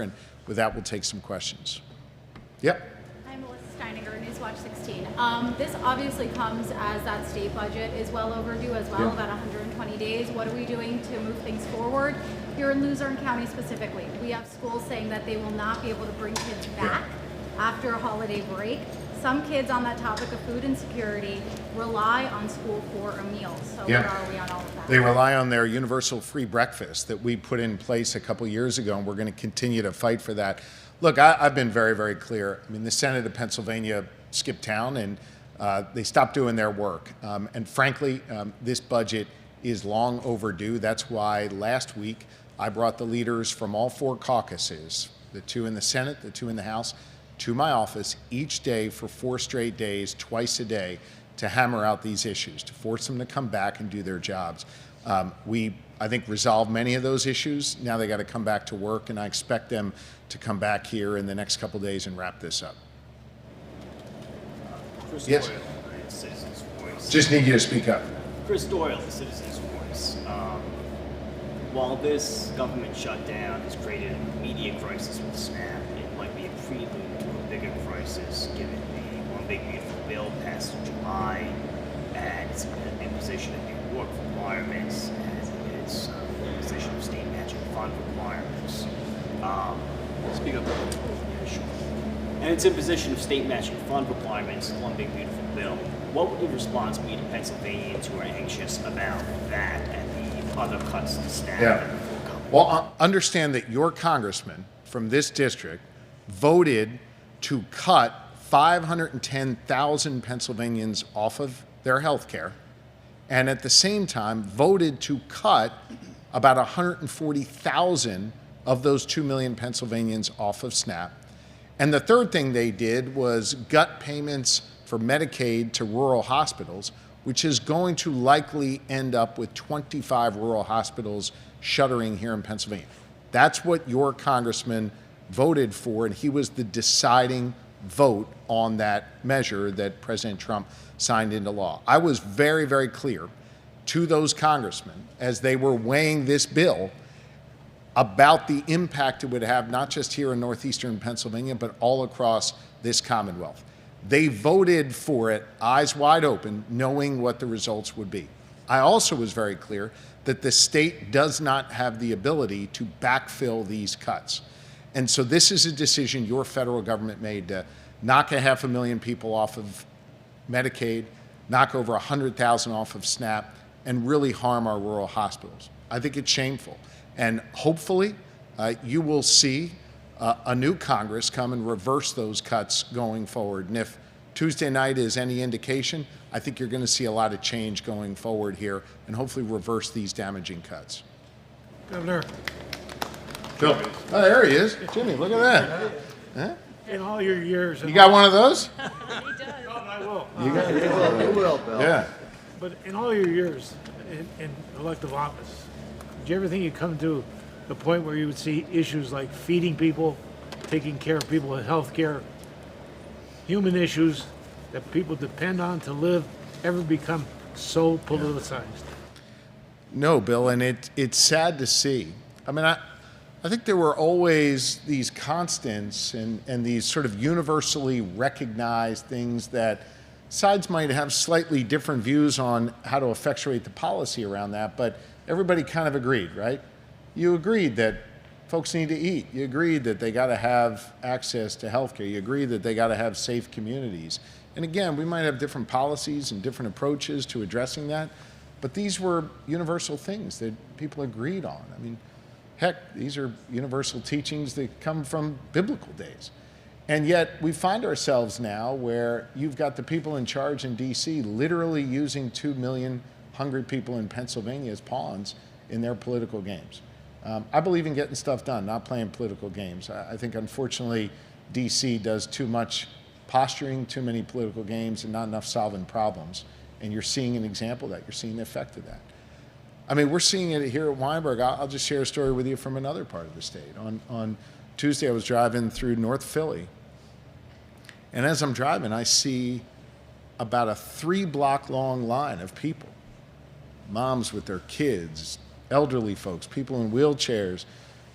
And with that, we'll take some questions. Yep. I'm Melissa Steininger, Newswatch 16. This obviously comes as that state budget is well overdue as well, about 120 days. What are we doing to move things forward? Here in Luzerne County specifically, we have schools saying that they will not be able to bring kids back after a holiday break. Some kids on that topic of food insecurity rely on school for a meal. So where are we on all of that? They rely on their universal free breakfast that we put in place a couple years ago, and we're going to continue to fight for that. Look, I've been very, very clear. I mean, the Senate of Pennsylvania skipped town, and they stopped doing their work. And frankly, this budget is long overdue. That's why last week I brought the leaders from all four caucuses, the two in the Senate, the two in the House, to my office each day for 4 straight days, twice a day, to hammer out these issues, to force them to come back and do their jobs. We, I think, resolved many of those issues. Now they got to come back to work, and I expect them to come back here in the next couple of days and wrap this up. Chris Yes. Doyle, Citizens Voice. Just need you to speak up. Chris Doyle, the Citizens Voice. While this government shutdown has created an immediate crisis with SNAP, it might be a prelude to a bigger crisis given the One Big Beautiful Bill passed in July and its imposition of new work requirements and its imposition of state matching fund requirements. Speak up. Yeah, sure. And its imposition of state matching fund requirements, One Big Beautiful Bill. What would the response be to Pennsylvanians who are anxious about that and the other cuts to staff? Well, understand that your congressman from this district voted to cut 510,000 Pennsylvanians off of their health care, and at the same time voted to cut about 140,000 of those 2 million Pennsylvanians off of SNAP. And the third thing they did was gut payments for Medicaid to rural hospitals, which is going to likely end up with 25 rural hospitals shuttering here in Pennsylvania. That's what your congressman voted for, and he was the deciding vote on that measure that President Trump signed into law. I was very, very clear to those congressmen as they were weighing this bill about the impact it would have, not just here in northeastern Pennsylvania, but all across this Commonwealth. They voted for it eyes wide open, knowing what the results would be. I also was very clear that the state does not have the ability to backfill these cuts. And so this is a decision your federal government made to knock 500,000 people off of Medicaid, knock over 100,000 off of SNAP, and really harm our rural hospitals. I think it's shameful. And hopefully you will see a new Congress come and reverse those cuts going forward. And if Tuesday night is any indication, I think you're going to see a lot of change going forward here and hopefully reverse these damaging cuts. Governor. Phil. Oh, there he is. Jimmy, look at that. Huh? In all your years. You got one of those? He does. I will. You got it. You will, Bill. Yeah. But in all your years in elective office, did you ever think you'd come to the point where you would see issues like feeding people, taking care of people with health care, human issues that people depend on to live, ever become so politicized? No, Bill, and it's sad to see. I mean, I think there were always these constants and these sort of universally recognized things that sides might have slightly different views on how to effectuate the policy around that, but everybody kind of agreed, right? You agreed that folks need to eat. You agreed that they got to have access to health care. You agreed that they got to have safe communities. And again, we might have different policies and different approaches to addressing that, but these were universal things that people agreed on. I mean, heck, these are universal teachings that come from biblical days. And yet we find ourselves now where you've got the people in charge in D.C. literally using 2 million hungry people in Pennsylvania as pawns in their political games. I believe in getting stuff done, not playing political games. I think, unfortunately, D.C. does too much posturing, too many political games, and not enough solving problems. And you're seeing an example of that. You're seeing the effect of that. I mean, we're seeing it here at Weinberg. I'll just share a story with you from another part of the state. On Tuesday, I was driving through North Philly, and as I'm driving, I see about a 3-block long line of people, moms with their kids, elderly folks, people in wheelchairs,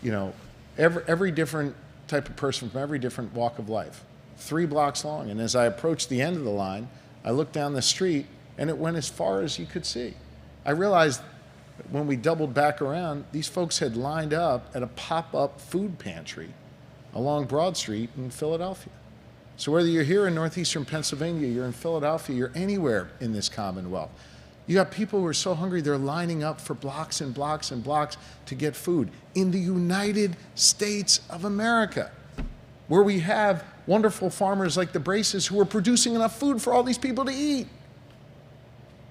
you know, every different type of person from every different walk of life, 3 blocks long. And as I approached the end of the line, I looked down the street, and it went as far as you could see. I realized when we doubled back around, these folks had lined up at a pop-up food pantry along Broad Street in Philadelphia. So whether you're here in northeastern Pennsylvania, you're in Philadelphia, you're anywhere in this Commonwealth, you got people who are so hungry they're lining up for blocks and blocks and blocks to get food in the United States of America, where we have wonderful farmers like the Braces who are producing enough food for all these people to eat.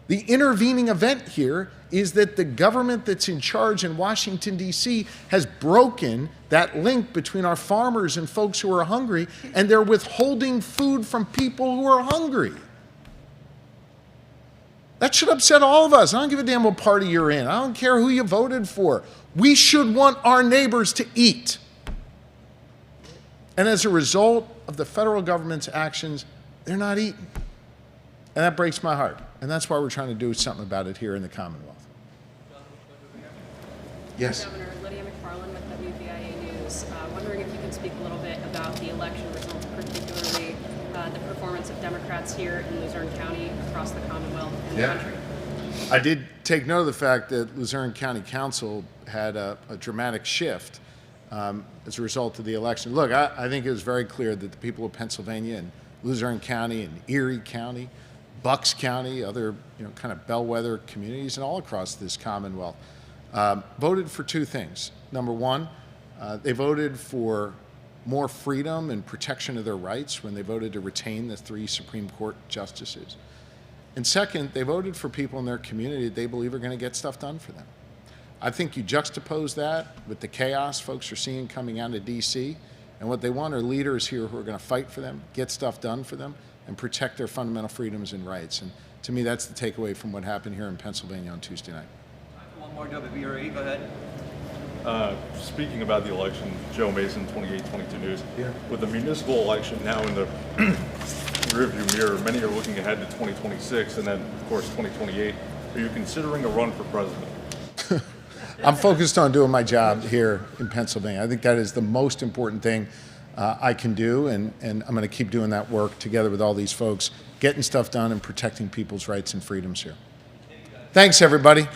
The intervening event here is that the government that's in charge in Washington, D.C. has broken that link between our farmers and folks who are hungry, and they're withholding food from people who are hungry. That should upset all of us. I don't give a damn what party you're in. I don't care who you voted for. We should want our neighbors to eat. And as a result of the federal government's actions, they're not eating. And that breaks my heart. And that's why we're trying to do something about it here in the Commonwealth. Yes. Governor, Lydia McFarland with WVIA News. Wondering if you can speak a little bit about the election results, particularly the performance of Democrats here in Luzerne County, across the Commonwealth and the country. I did take note of the fact that Luzerne County Council had a dramatic shift as a result of the election. Look, I think it was very clear that the people of Pennsylvania and Luzerne County and Erie County, Bucks County, other kind of bellwether communities, and all across this Commonwealth voted for 2 things. Number one, they voted for more freedom and protection of their rights when they voted to retain the 3 Supreme Court justices. And second, they voted for people in their community that they believe are going to get stuff done for them. I think you juxtapose that with the chaos folks are seeing coming out of D.C., and what they want are leaders here who are going to fight for them, get stuff done for them, and protect their fundamental freedoms and rights. And to me, that's the takeaway from what happened here in Pennsylvania on Tuesday night. One more WBRE, go ahead. Speaking about the election, Joe Mason, 2822 News. Yeah. With the municipal election now in the rearview mirror, many are looking ahead to 2026 and then, of course, 2028. Are you considering a run for president? I'm focused on doing my job here in Pennsylvania. I think that is the most important thing I can do, and I'm going to keep doing that work together with all these folks, getting stuff done and protecting people's rights and freedoms here. Thanks, everybody.